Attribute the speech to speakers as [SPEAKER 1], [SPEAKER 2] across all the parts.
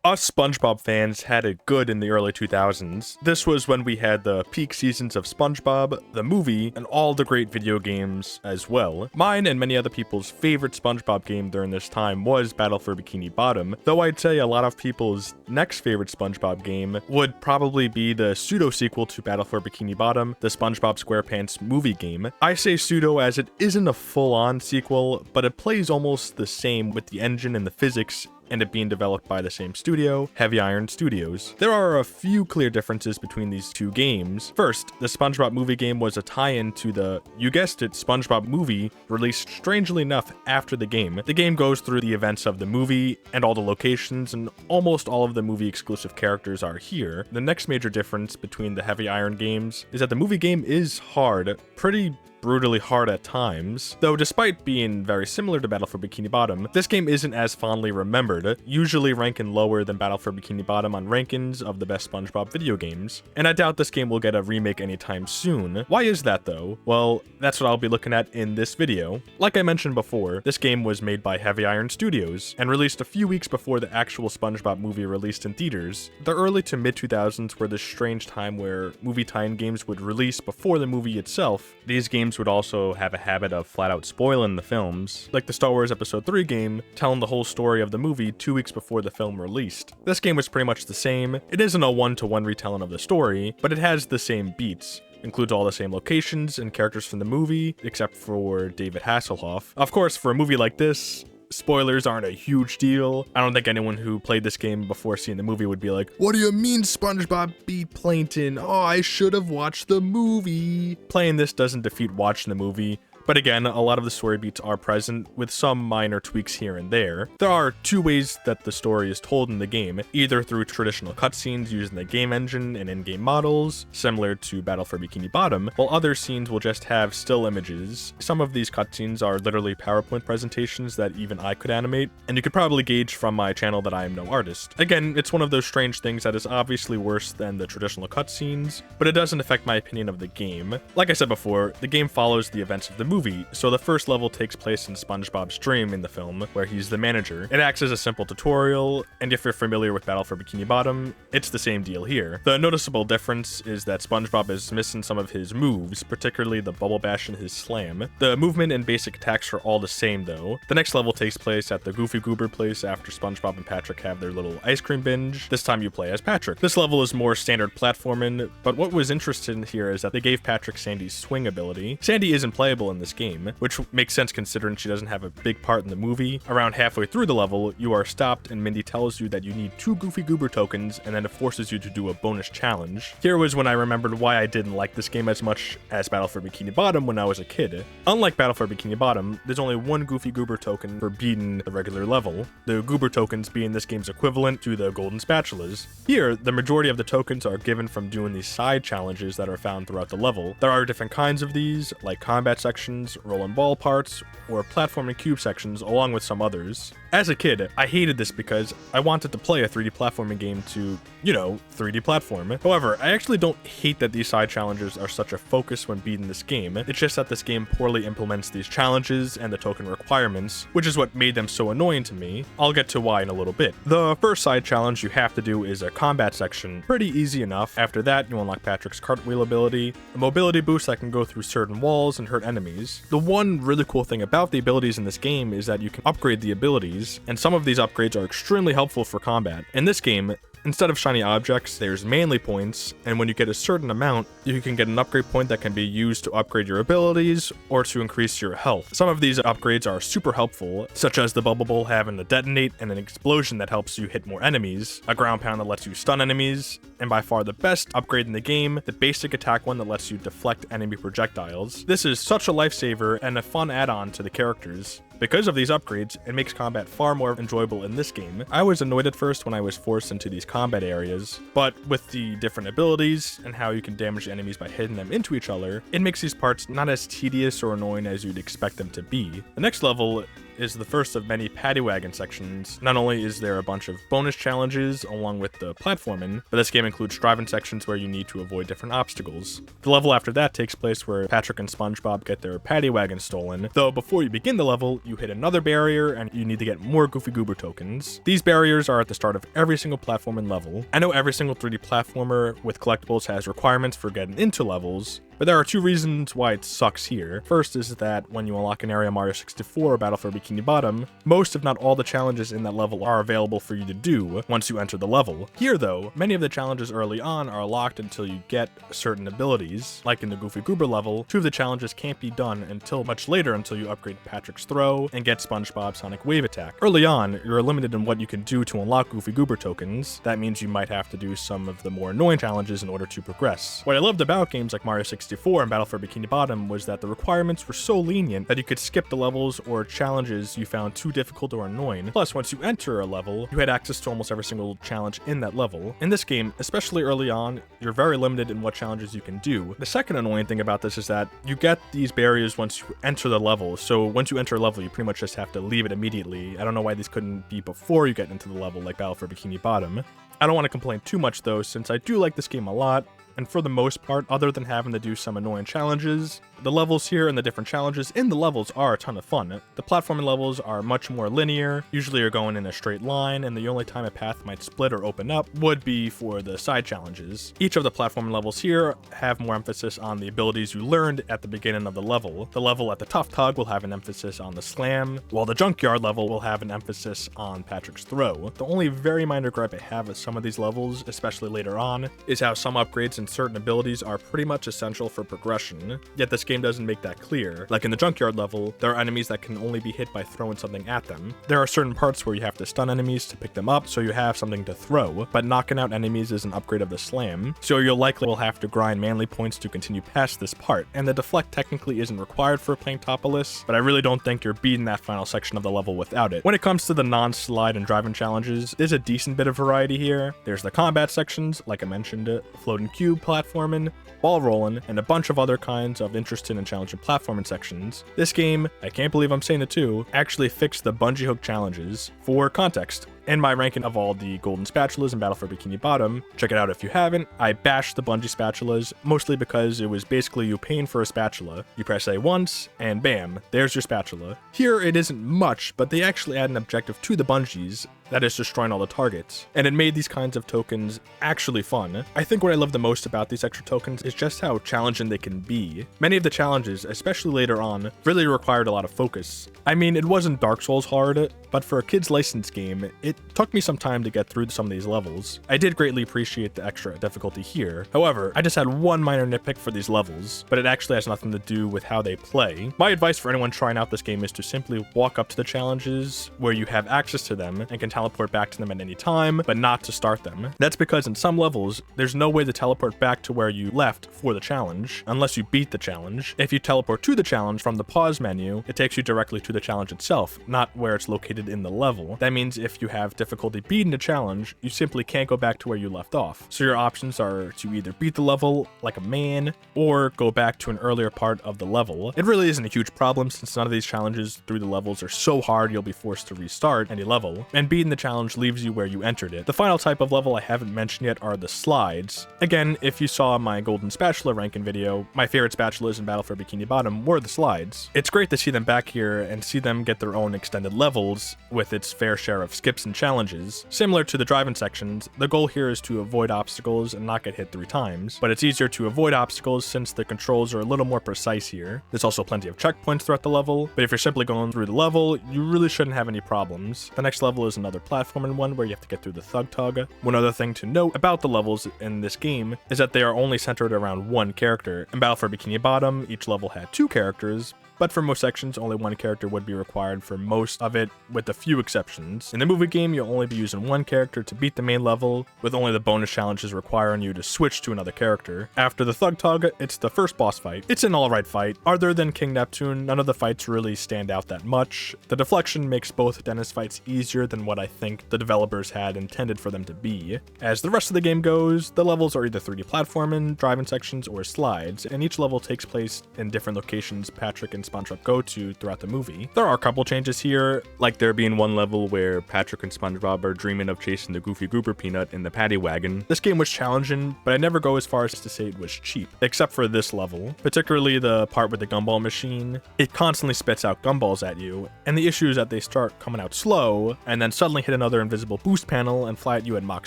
[SPEAKER 1] Us SpongeBob fans had it good in the early 2000s. This was when we had the peak seasons of SpongeBob, the movie, and all the great video games as well. Mine and many other people's favorite SpongeBob game during this time was Battle for Bikini Bottom, though I'd say a lot of people's next favorite SpongeBob game would probably be the pseudo-sequel to Battle for Bikini Bottom, the SpongeBob SquarePants movie game. I say pseudo as it isn't a full-on sequel, but it plays almost the same with the engine and the physics, and it being developed by the same studio, Heavy Iron Studios. There are a few clear differences between these two games. First, the SpongeBob movie game was a tie-in to the, you guessed it, Spongebob movie, released strangely enough after the game. The game goes through the events of the movie and all the locations, and almost all of the movie exclusive characters are here. The next major difference between the Heavy Iron games is that the movie game is hard, pretty brutally hard at times, though despite being very similar to Battle for Bikini Bottom, this game isn't as fondly remembered, usually ranking lower than Battle for Bikini Bottom on rankings of the best SpongeBob video games, and I doubt this game will get a remake anytime soon. Why is that though? Well, that's what I'll be looking at in this video. Like I mentioned before, this game was made by Heavy Iron Studios, and released a few weeks before the actual SpongeBob movie released in theaters. The early to mid 2000s were this strange time where movie tie-in games would release before the movie itself. These games would also have a habit of flat out spoiling the films, like the Star Wars Episode 3 game, telling the whole story of the movie 2 weeks before the film released. This game was pretty much the same. It isn't a one-to-one retelling of the story, but it has the same beats. Includes all the same locations and characters from the movie, except for David Hasselhoff. Of course, for a movie like this, spoilers aren't a huge deal. I don't think anyone who played this game before seeing the movie would be like, "What do you mean SpongeBob beat Plankton? Oh, I should have watched the movie." Playing this doesn't defeat watching the movie. But again, a lot of the story beats are present, with some minor tweaks here and there. There are two ways that the story is told in the game, either through traditional cutscenes using the game engine and in-game models, similar to Battle for Bikini Bottom, while other scenes will just have still images. Some of these cutscenes are literally PowerPoint presentations that even I could animate, and you could probably gauge from my channel that I am no artist. Again, it's one of those strange things that is obviously worse than the traditional cutscenes, but it doesn't affect my opinion of the game. Like I said before, the game follows the events of the movie, so the first level takes place in SpongeBob's dream in the film, where he's the manager. It acts as a simple tutorial, and if you're familiar with Battle for Bikini Bottom, it's the same deal here. The noticeable difference is that SpongeBob is missing some of his moves, particularly the Bubble Bash and his Slam. The movement and basic attacks are all the same though. The next level takes place at the Goofy Goober place after SpongeBob and Patrick have their little ice cream binge. This time you play as Patrick. This level is more standard platforming, but what was interesting here is that they gave Patrick Sandy's swing ability. Sandy isn't playable in this game, which makes sense considering she doesn't have a big part in the movie. Around halfway through the level, you are stopped and Mindy tells you that you need 2 Goofy Goober tokens, and then it forces you to do a bonus challenge. Here was when I remembered why I didn't like this game as much as Battle for Bikini Bottom when I was a kid. Unlike Battle for Bikini Bottom, there's only 1 Goofy Goober token for beating the regular level, the Goober tokens being this game's equivalent to the golden spatulas. Here, the majority of the tokens are given from doing these side challenges that are found throughout the level. There are different kinds of these, like combat sections, roll and ball parts, or platform and cube sections, along with some others. As a kid, I hated this because I wanted to play a 3D platforming game to, 3D platform. However, I actually don't hate that these side challenges are such a focus when beating this game. It's just that this game poorly implements these challenges and the token requirements, which is what made them so annoying to me. I'll get to why in a little bit. The first side challenge you have to do is a combat section. Pretty easy enough. After that, you unlock Patrick's cartwheel ability, a mobility boost that can go through certain walls and hurt enemies. The one really cool thing about the abilities in this game is that you can upgrade the abilities, and some of these upgrades are extremely helpful for combat. In this game, instead of shiny objects, there's manly points, and when you get a certain amount, you can get an upgrade point that can be used to upgrade your abilities or to increase your health. Some of these upgrades are super helpful, such as the bubble bowl having a detonate and an explosion that helps you hit more enemies, a ground pound that lets you stun enemies, and by far the best upgrade in the game, the basic attack one that lets you deflect enemy projectiles. This is such a lifesaver and a fun add-on to the characters. Because of these upgrades, it makes combat far more enjoyable in this game. I was annoyed at first when I was forced into these combat areas, but with the different abilities and how you can damage enemies by hitting them into each other, it makes these parts not as tedious or annoying as you'd expect them to be. The next level is the first of many paddy wagon sections. Not only is there a bunch of bonus challenges along with the platforming, but this game includes driving sections where you need to avoid different obstacles. The level after that takes place where Patrick and SpongeBob get their paddy wagon stolen, though before you begin the level, you hit another barrier and you need to get more Goofy Goober tokens. These barriers are at the start of every single platforming level. I know every single 3D platformer with collectibles has requirements for getting into levels, but there are two reasons why it sucks here. First is that when you unlock an area Mario 64 or Battle for Bikini Bottom, most if not all the challenges in that level are available for you to do once you enter the level. Here though, many of the challenges early on are locked until you get certain abilities. Like in the Goofy Goober level, two of the challenges can't be done until much later until you upgrade Patrick's throw and get SpongeBob's Sonic Wave attack. Early on, you're limited in what you can do to unlock Goofy Goober tokens. That means you might have to do some of the more annoying challenges in order to progress. What I loved about games like Mario 64 and Battle for Bikini Bottom was that the requirements were so lenient that you could skip the levels or challenges you found too difficult or annoying. Plus, once you enter a level, you had access to almost every single challenge in that level. In this game, especially early on, you're very limited in what challenges you can do. The second annoying thing about this is that you get these barriers once you enter the level, so once you enter a level, you pretty much just have to leave it immediately. I don't know why these couldn't be before you get into the level like Battle for Bikini Bottom. I don't want to complain too much though, since I do like this game a lot, and for the most part, other than having to do some annoying challenges, the levels here and the different challenges in the levels are a ton of fun. The platforming levels are much more linear, usually you're going in a straight line, and the only time a path might split or open up would be for the side challenges. Each of the platforming levels here have more emphasis on the abilities you learned at the beginning of the level. The level at the Tough Tug will have an emphasis on the slam, while the Junkyard level will have an emphasis on Patrick's throw. The only very minor gripe I have with some of these levels, especially later on, is how some upgrades and certain abilities are pretty much essential for progression, yet this game doesn't make that clear. Like in the Junkyard level, there are enemies that can only be hit by throwing something at them. There are certain parts where you have to stun enemies to pick them up so you have something to throw, but knocking out enemies is an upgrade of the slam, so you'll likely will have to grind manly points to continue past this part, and the deflect technically isn't required for Planettopolis, but I really don't think you're beating that final section of the level without it. When it comes to the non-slide and driving challenges, there's a decent bit of variety here. There's the combat sections, like I mentioned, floating cube platforming, wall rolling, and a bunch of other kinds of interesting and challenging platforming sections. This game, I can't believe I'm saying it too, actually fixed the bungee hook challenges. For context, in my ranking of all the golden spatulas in Battle for Bikini Bottom, check it out if you haven't, I bashed the bungee spatulas, mostly because it was basically you paying for a spatula. You press A once, and bam, there's your spatula. Here it isn't much, but they actually add an objective to the bungees, that is destroying all the targets, and it made these kinds of tokens actually fun. I think what I love the most about these extra tokens is just how challenging they can be. Many of the challenges, especially later on, really required a lot of focus. I mean, it wasn't Dark Souls hard, but for a kid's licensed game, it took me some time to get through some of these levels. I did greatly appreciate the extra difficulty here. However, I just had one minor nitpick for these levels, but it actually has nothing to do with how they play. My advice for anyone trying out this game is to simply walk up to the challenges where you have access to them and can teleport back to them at any time, but not to start them. That's because in some levels, there's no way to teleport back to where you left for the challenge, unless you beat the challenge. If you teleport to the challenge from the pause menu, it takes you directly to the challenge itself, not where it's located in the level. That means if you have difficulty beating the challenge, you simply can't go back to where you left off. So your options are to either beat the level like a man, or go back to an earlier part of the level. It really isn't a huge problem since none of these challenges through the levels are so hard you'll be forced to restart any level, and beating the challenge leaves you where you entered it. The final type of level I haven't mentioned yet are the slides. Again, if you saw my golden spatula ranking video, my favorite spatulas in Battle for Bikini Bottom were the slides. It's great to see them back here and see them get their own extended levels with its fair share of skips and challenges. Similar to the driving sections, the goal here is to avoid obstacles and not get hit 3 times, but it's easier to avoid obstacles since the controls are a little more precise here. There's also plenty of checkpoints throughout the level, but if you're simply going through the level, you really shouldn't have any problems. The next level is another platforming one where you have to get through the Thug Tug. One other thing to note about the levels in this game is that they are only centered around one character. In Battle for Bikini Bottom, each level had 2 characters, but for most sections, only one character would be required for most of it, with a few exceptions. In the movie game, you'll only be using one character to beat the main level, with only the bonus challenges requiring you to switch to another character. After the Thug Tug, it's the first boss fight. It's an alright fight. Other than King Neptune, none of the fights really stand out that much. The deflection makes both Dennis fights easier than what I think the developers had intended for them to be. As the rest of the game goes, the levels are either 3D platforming, driving sections, or slides, and each level takes place in different locations Patrick and SpongeBob go to throughout the movie. There are a couple changes here, like there being one level where Patrick and SpongeBob are dreaming of chasing the Goofy Goober Peanut in the paddy wagon. This game was challenging, but I never go as far as to say it was cheap, except for this level, particularly the part with the gumball machine. It constantly spits out gumballs at you, and the issue is that they start coming out slow, and then suddenly hit another invisible boost panel and fly at you at Mach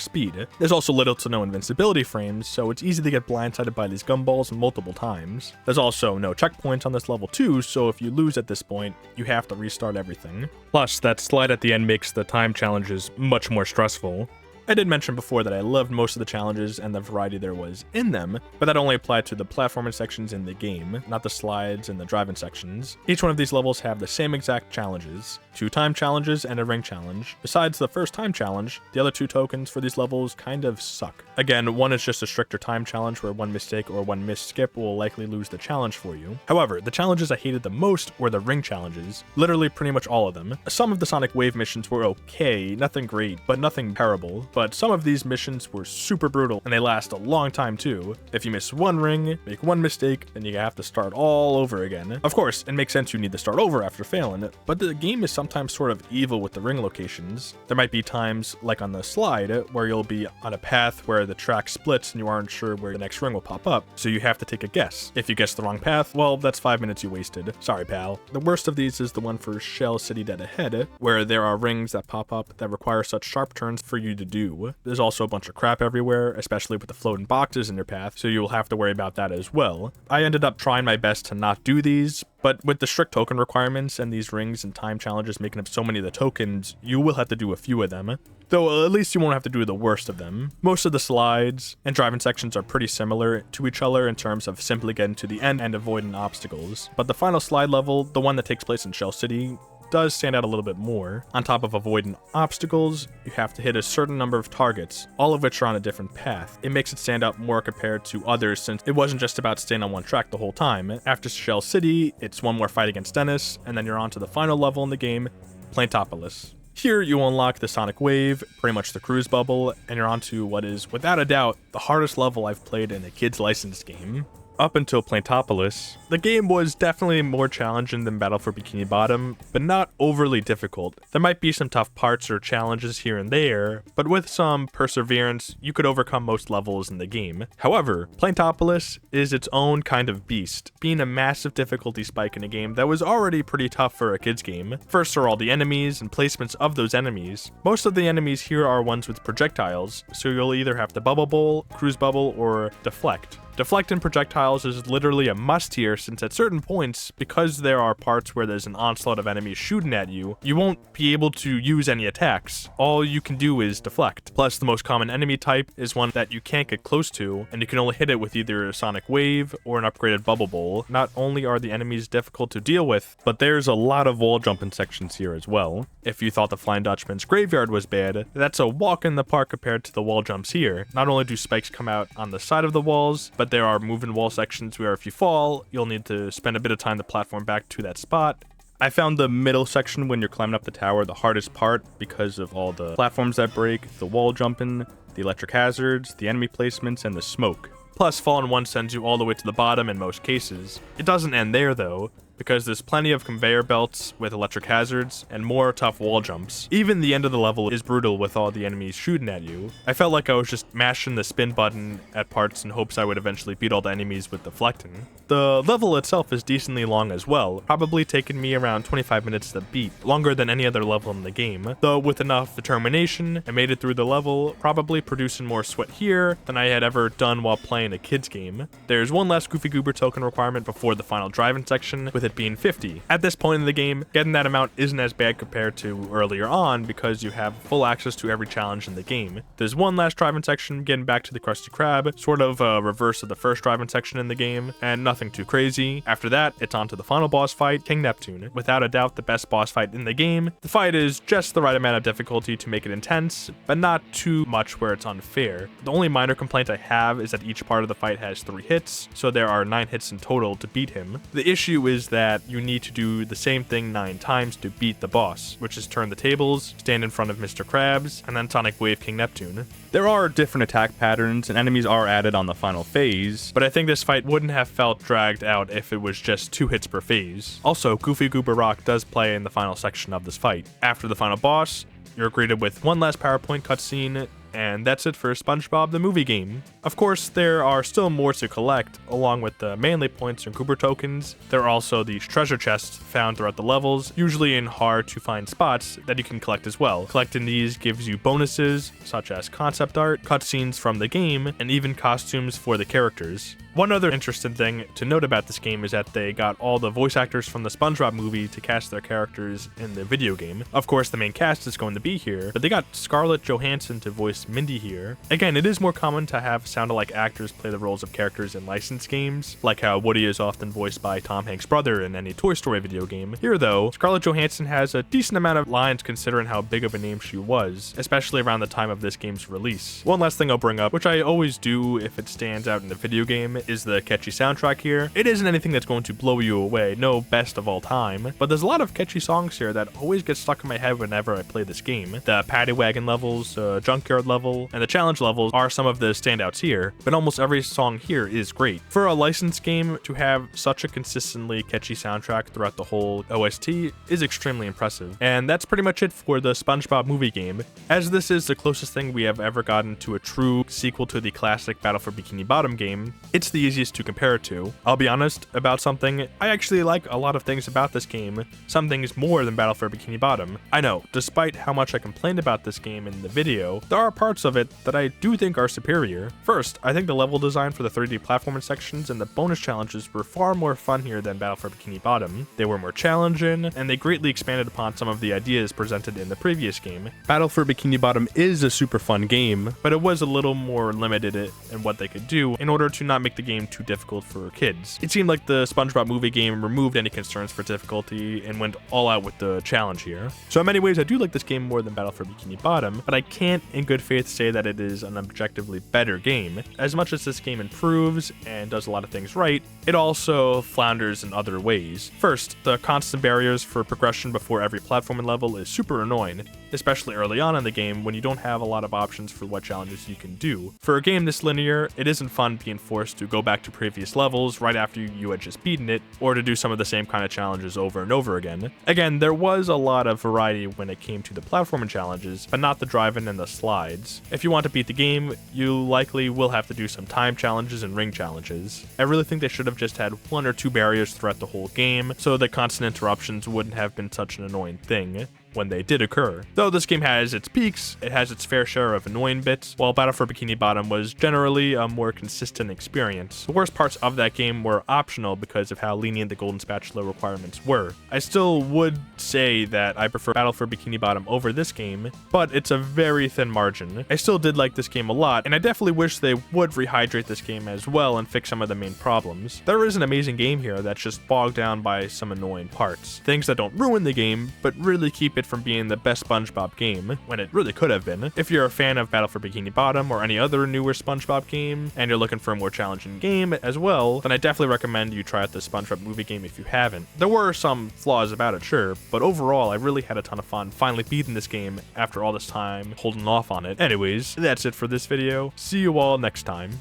[SPEAKER 1] speed. There's also little to no invincibility frames, so it's easy to get blindsided by these gumballs multiple times. There's also no checkpoints on this level too, so if you lose at this point, you have to restart everything. Plus, that slide at the end makes the time challenges much more stressful. I did mention before that I loved most of the challenges and the variety there was in them, but that only applied to the platforming sections in the game, not the slides and the driving sections. Each one of these levels have the same exact challenges, 2 time challenges and a ring challenge. Besides the first time challenge, the other 2 tokens for these levels kind of suck. Again, one is just a stricter time challenge where one mistake or one missed skip will likely lose the challenge for you. However, the challenges I hated the most were the ring challenges, literally pretty much all of them. Some of the Sonic Wave missions were okay, nothing great, but nothing terrible. But some of these missions were super brutal, and they last a long time too. If you miss one ring, make one mistake, then you have to start all over again. Of course, it makes sense you need to start over after failing, but the game is sometimes sort of evil with the ring locations. There might be times, like on the slide, where you'll be on a path where the track splits and you aren't sure where the next ring will pop up, so you have to take a guess. If you guess the wrong path, well, that's 5 minutes you wasted. Sorry, pal. The worst of these is the one for Shell City Dead Ahead, where there are rings that pop up that require such sharp turns for you to do. There's also a bunch of crap everywhere, especially with the floating boxes in your path, so you will have to worry about that as well. I ended up trying my best to not do these, but with the strict token requirements and these rings and time challenges making up so many of the tokens, you will have to do a few of them. Though at least you won't have to do the worst of them. Most of the slides and driving sections are pretty similar to each other in terms of simply getting to the end and avoiding obstacles. But the final slide level, the one that takes place in Shell City, does stand out a little bit more. On top of avoiding obstacles, you have to hit a certain number of targets, all of which are on a different path. It makes it stand out more compared to others since it wasn't just about staying on one track the whole time. After Shell City, it's one more fight against Dennis, and then you're on to the final level in the game, Planettopolis. Here you unlock the Sonic Wave, pretty much the cruise bubble, and you're on to what is, without a doubt, the hardest level I've played in a kid's licensed game. Up until Planettopolis, the game was definitely more challenging than Battle for Bikini Bottom, but not overly difficult. There might be some tough parts or challenges here and there, but with some perseverance, you could overcome most levels in the game. However, Planettopolis is its own kind of beast, being a massive difficulty spike in a game that was already pretty tough for a kid's game. First are all the enemies and placements of those enemies. Most of the enemies here are ones with projectiles, so you'll either have to bubble bowl, cruise bubble, or deflect. Deflecting projectiles is literally a must here since at certain points, because there are parts where there's an onslaught of enemies shooting at you, you won't be able to use any attacks. All you can do is deflect. Plus, the most common enemy type is one that you can't get close to, and you can only hit it with either a Sonic Wave or an upgraded Bubble Bowl. Not only are the enemies difficult to deal with, but there's a lot of wall jumping sections here as well. If you thought the Flying Dutchman's graveyard was bad, that's a walk in the park compared to the wall jumps here. Not only do spikes come out on the side of the walls, but there are moving wall sections where if you fall, you'll need to spend a bit of time to platform back to that spot. I found the middle section when you're climbing up the tower the hardest part because of all the platforms that break, the wall jumping, the electric hazards, the enemy placements, and the smoke. Plus, falling one sends you all the way to the bottom in most cases. It doesn't end there though, because there's plenty of conveyor belts with electric hazards and more tough wall jumps. Even the end of the level is brutal with all the enemies shooting at you. I felt like I was just mashing the spin button at parts in hopes I would eventually beat all the enemies with deflecting. The level itself is decently long as well, probably taking me around 25 minutes to beat, longer than any other level in the game. Though with enough determination, I made it through the level, probably producing more sweat here than I had ever done while playing a kid's game. There's one last Goofy Goober token requirement before the final driving section, with it being 50. At this point in the game, getting that amount isn't as bad compared to earlier on because you have full access to every challenge in the game. There's one last driving section, getting back to the Krusty Krab, sort of a reverse of the first driving section in the game, and nothing too crazy. After that, it's on to the final boss fight, King Neptune. Without a doubt the best boss fight in the game. The fight is just the right amount of difficulty to make it intense, but not too much where it's unfair. The only minor complaint I have is that each part of the fight has 3 hits, so there are 9 hits in total to beat him. The issue is that that you need to do the same thing 9 times to beat the boss, which is turn the tables, stand in front of Mr. Krabs, and then Sonic Wave King Neptune. There are different attack patterns, and enemies are added on the final phase, but I think this fight wouldn't have felt dragged out if it was just 2 hits per phase. Also, Goofy Goober Rock does play in the final section of this fight. After the final boss, you're greeted with one last PowerPoint cutscene, and that's it for SpongeBob the movie game. Of course, there are still more to collect, along with the manly points and Goober tokens. There are also these treasure chests found throughout the levels, usually in hard to find spots that you can collect as well. Collecting these gives you bonuses, such as concept art, cutscenes from the game, and even costumes for the characters. One other interesting thing to note about this game is that they got all the voice actors from the SpongeBob movie to cast their characters in the video game. Of course, the main cast is going to be here, but they got Scarlett Johansson to voice Mindy here. Again, it is more common to have sound-alike actors play the roles of characters in licensed games, like how Woody is often voiced by Tom Hanks' brother in any Toy Story video game. Here though, Scarlett Johansson has a decent amount of lines considering how big of a name she was, especially around the time of this game's release. One last thing I'll bring up, which I always do if it stands out in the video game, is the catchy soundtrack here. It isn't anything that's going to blow you away, no best of all time, but there's a lot of catchy songs here that always get stuck in my head whenever I play this game. The Paddy Wagon levels, Junkyard level, and the challenge levels are some of the standouts here, but almost every song here is great. For a licensed game to have such a consistently catchy soundtrack throughout the whole OST is extremely impressive. And that's pretty much it for the SpongeBob movie game, as this is the closest thing we have ever gotten to a true sequel to the classic Battle for Bikini Bottom game. It's the easiest to compare it to. I'll be honest about something, I actually like a lot of things about this game, some things more than Battle for Bikini Bottom. I know, despite how much I complained about this game in the video, there are parts of it that I do think are superior. First, I think the level design for the 3D platforming sections and the bonus challenges were far more fun here than Battle for Bikini Bottom. They were more challenging, and they greatly expanded upon some of the ideas presented in the previous game. Battle for Bikini Bottom is a super fun game, but it was a little more limited in what they could do in order to not make the game too difficult for kids. It seemed like the SpongeBob movie game removed any concerns for difficulty and went all out with the challenge here. So in many ways I do like this game more than Battle for Bikini Bottom, but I can't in good faith say that it is an objectively better game. As much as this game improves and does a lot of things right, it also flounders in other ways. First, the constant barriers for progression before every platforming level is super annoying, especially early on in the game when you don't have a lot of options for what challenges you can do. For a game this linear, it isn't fun being forced to go back to previous levels right after you had just beaten it, or to do some of the same kind of challenges over and over again. Again, there was a lot of variety when it came to the platforming challenges, but not the driving and the slides. If you want to beat the game, you likely will have to do some time challenges and ring challenges. I really think they should have just had 1 or 2 barriers throughout the whole game, so that constant interruptions wouldn't have been such an annoying thing when they did occur. Though this game has its peaks, it has its fair share of annoying bits, while Battle for Bikini Bottom was generally a more consistent experience. The worst parts of that game were optional because of how lenient the Golden Spatula requirements were. I still would say that I prefer Battle for Bikini Bottom over this game, but it's a very thin margin. I still did like this game a lot, and I definitely wish they would rehydrate this game as well and fix some of the main problems. There is an amazing game here that's just bogged down by some annoying parts. Things that don't ruin the game, but really keep it from being the best SpongeBob game, when it really could have been. If you're a fan of Battle for Bikini Bottom or any other newer SpongeBob game, and you're looking for a more challenging game as well, then I definitely recommend you try out the SpongeBob movie game if you haven't. There were some flaws about it, sure, but overall I really had a ton of fun finally beating this game after all this time holding off on it. Anyways, that's it for this video. See you all next time.